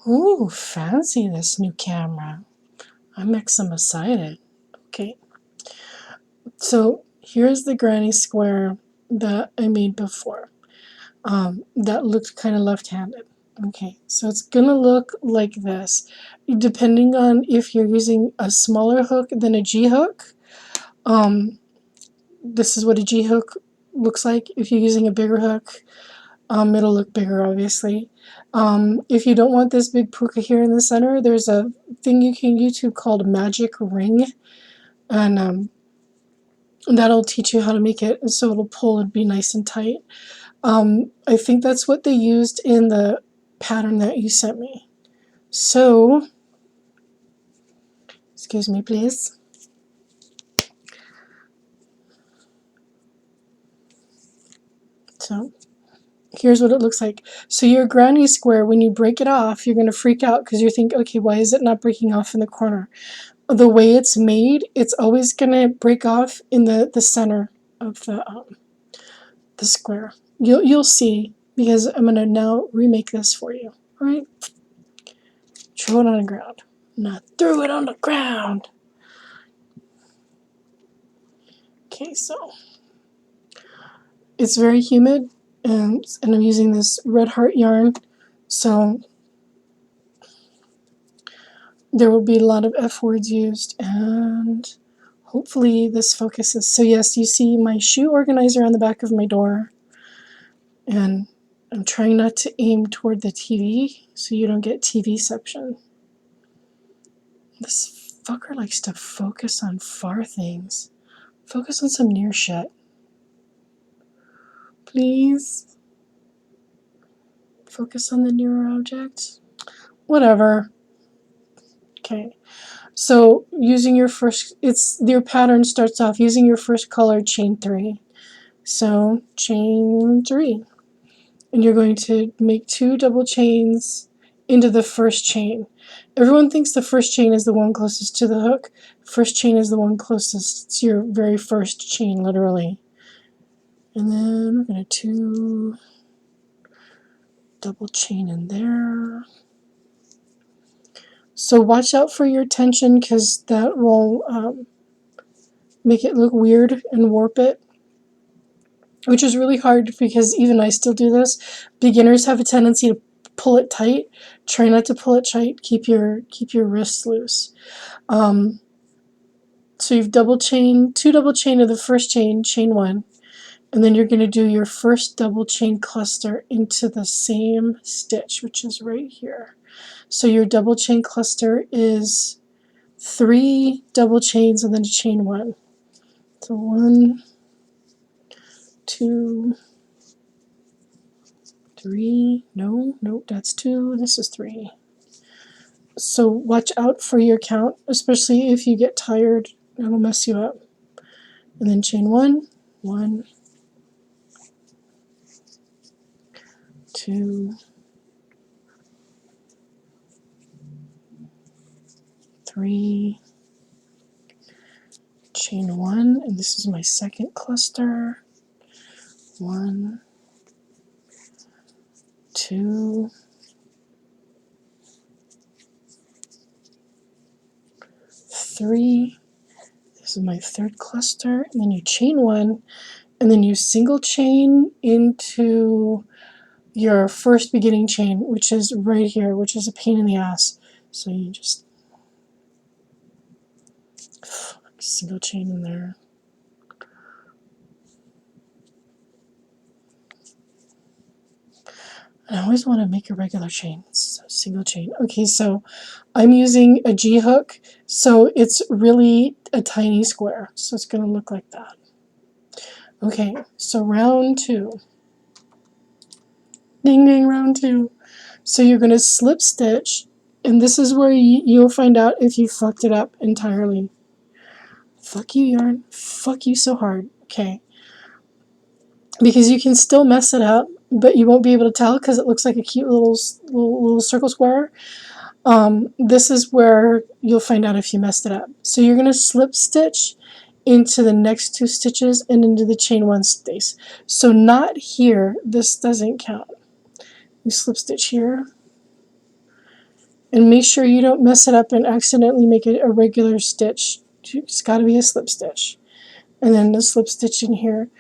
Ooh, fancy this new camera. I'm excited. Okay, so here's the granny square that I made before. That looked kind of left-handed. Okay, so it's gonna look like this. Depending on if you're using a smaller hook than a G hook, this is what a G hook looks like. If you're using a bigger hook, it'll look bigger, obviously. If you don't want this big puka here in the center, there's a thing you can YouTube called Magic Ring, and that'll teach you how to make it so it'll pull and be nice and tight. I think that's what they used in the pattern that you sent me. So, excuse me, please. So, here's what it looks like. So your granny square, when you break it off, you're going to freak out because you think, okay, why is it not breaking off in the corner? The way it's made, it's always going to break off in the center of the square. You'll see, because I'm going to now remake this for you. All right? Throw it on the ground. Not throw it on the ground. Okay, so it's very humid, and I'm using this red heart yarn, so there will be a lot of F words used, and hopefully this focuses. So yes, you see my shoe organizer on the back of my door, and I'm trying not to aim toward the TV so you don't get TVception. This fucker likes to focus on far things. Focus on some near shit. Please. Focus on the nearer object. Whatever. Okay. So using your first, your pattern starts off using your first color, chain 3. So chain 3. And you're going to make 2 double chains into the first chain. Everyone thinks the first chain is the one closest to the hook. First chain is the one closest. It's your very first chain, literally. And then we're going to 2 double chain in there. So watch out for your tension, because that will make it look weird and warp it, which is really hard because even I still do this. Beginners have a tendency to pull it tight. Try not to pull it tight. Keep your wrists loose. So you've double chain, 2 double chain of the first chain, chain 1, and then you're going to do your first double chain cluster into the same stitch, which is right here. So your double chain cluster is 3 double chains and then chain 1. So 1, 2, 3, no, that's 2, this is 3. So watch out for your count, especially if you get tired, it'll mess you up. And then chain 1, 1, 2, 3, chain 1, and this is my second cluster. 1, 2, 3. This is my third cluster, and then you chain 1, and then you single chain into your first beginning chain, which is right here, which is a pain in the ass. So you just single chain in there. I always want to make a regular chain, so single chain. Okay, so I'm using a G hook, so it's really a tiny square, so it's going to look like that. Okay, so round 2. Ding ding, round 2. So you're going to slip stitch, and this is where you'll find out if you fucked it up entirely. Fuck you, yarn. Fuck you so hard. Okay. Because you can still mess it up, but you won't be able to tell because it looks like a cute little circle square. This is where you'll find out if you messed it up. So you're going to slip stitch into the next 2 stitches and into the chain 1 space. So not here. This doesn't count. You slip stitch here, And make sure you don't mess it up and accidentally make it a regular stitch. It's got to be a slip stitch. And then the slip stitch in here.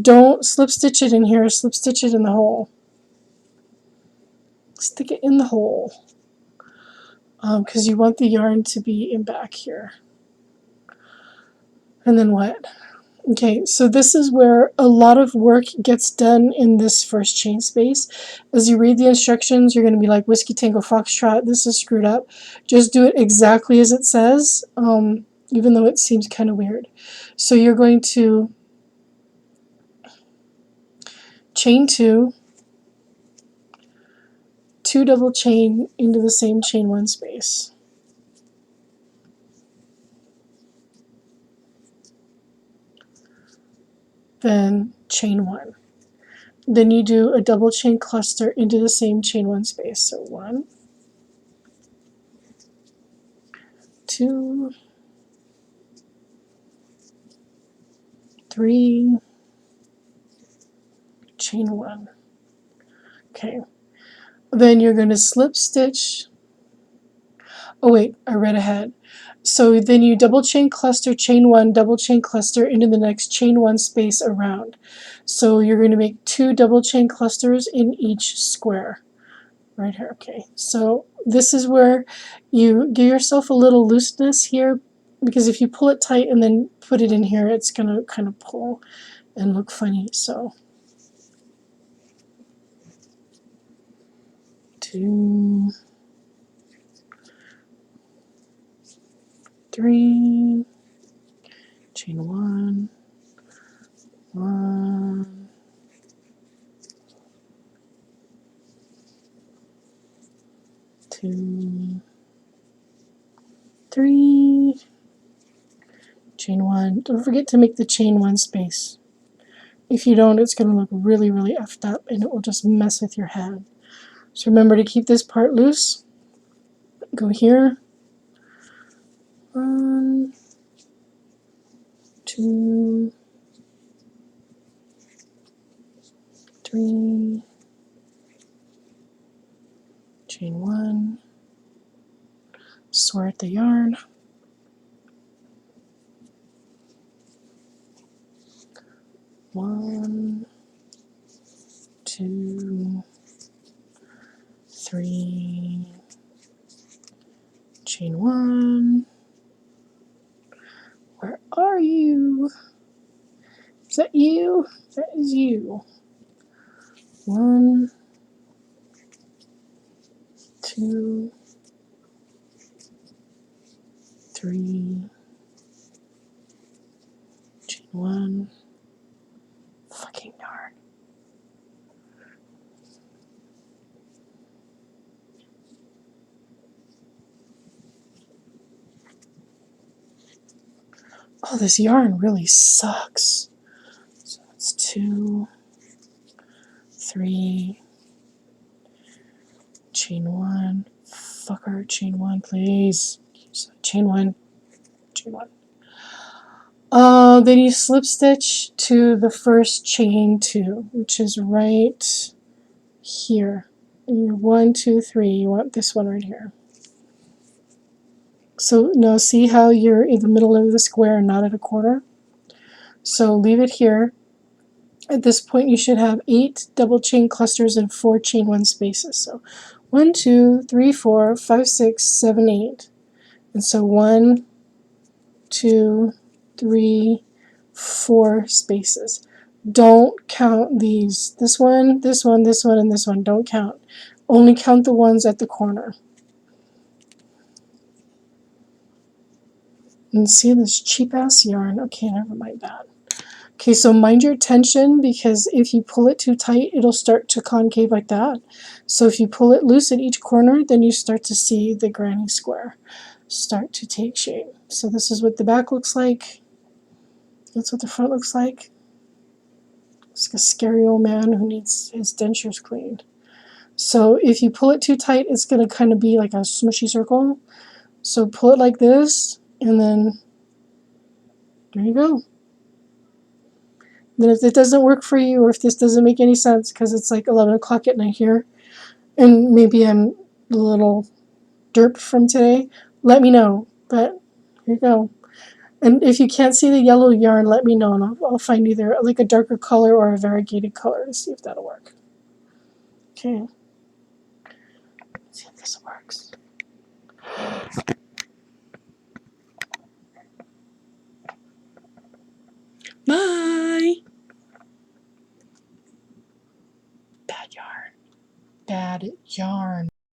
Don't slip stitch it in here, slip stitch it in the hole. Stick it in the hole. Because you want the yarn to be in back here. And then what? Okay, so this is where a lot of work gets done in this first chain space. As you read the instructions, you're going to be like, Whiskey Tango Foxtrot, this is screwed up. Just do it exactly as it says, even though it seems kind of weird. So you're going to chain 2, 2 double chain into the same chain 1 space. Then chain 1. Then you do a double chain cluster into the same chain 1 space. So 1, 2, 3, chain 1. Okay. Then you're going to slip stitch. Oh wait, I read ahead. So then you double chain cluster, chain 1, double chain cluster into the next chain 1 space around. So you're going to make 2 double chain clusters in each square. Right here, okay. So this is where you give yourself a little looseness here, because if you pull it tight and then put it in here, it's going to kind of pull and look funny. So 2, 3, chain 1, 1, 2, 3, chain 1. Don't forget to make the chain 1 space. If you don't, it's going to look really, really effed up and it will just mess with your head. So remember to keep this part loose. Go here. 1, 2, 3, chain 1, sort the yarn, 1, 2, 3, chain 1. Where are you? Is that you? That is you. 1, 2, 3, chain 1. Fucking yarn. Oh, this yarn really sucks. So that's 2, 3, chain 1. Fucker, chain 1, please. Chain 1, chain 1. Then you slip stitch to the first chain 2, which is right here. And you're 1, 2, 3. You want this one right here. So now see how you're in the middle of the square and not at a corner? So leave it here. At this point you should have 8 double chain clusters and 4 chain 1 spaces. So 1, 2, 3, 4, 5, 6, 7, 8. And so 1, 2, 3, 4 spaces. Don't count these. This one, this one, this one, and this one. Don't count. Only count the ones at the corner. And see this cheap ass yarn. Okay, never mind that. Okay, so mind your tension, because if you pull it too tight, it'll start to concave like that. So if you pull it loose at each corner, then you start to see the granny square start to take shape. So this is what the back looks like. That's what the front looks like. It's like a scary old man who needs his dentures cleaned. So if you pull it too tight, it's going to kind of be like a smushy circle. So pull it like this, and then there you go. Then if it doesn't work for you, or if this doesn't make any sense, because it's like 11 o'clock at night here, and maybe I'm a little DERP from today, let me know. But here you go. And if you can't see the yellow yarn, let me know, and I'll find either like a darker color or a variegated color to see if that'll work. Okay. Let's see if this works. Bye! Bad yarn. Bad yarn.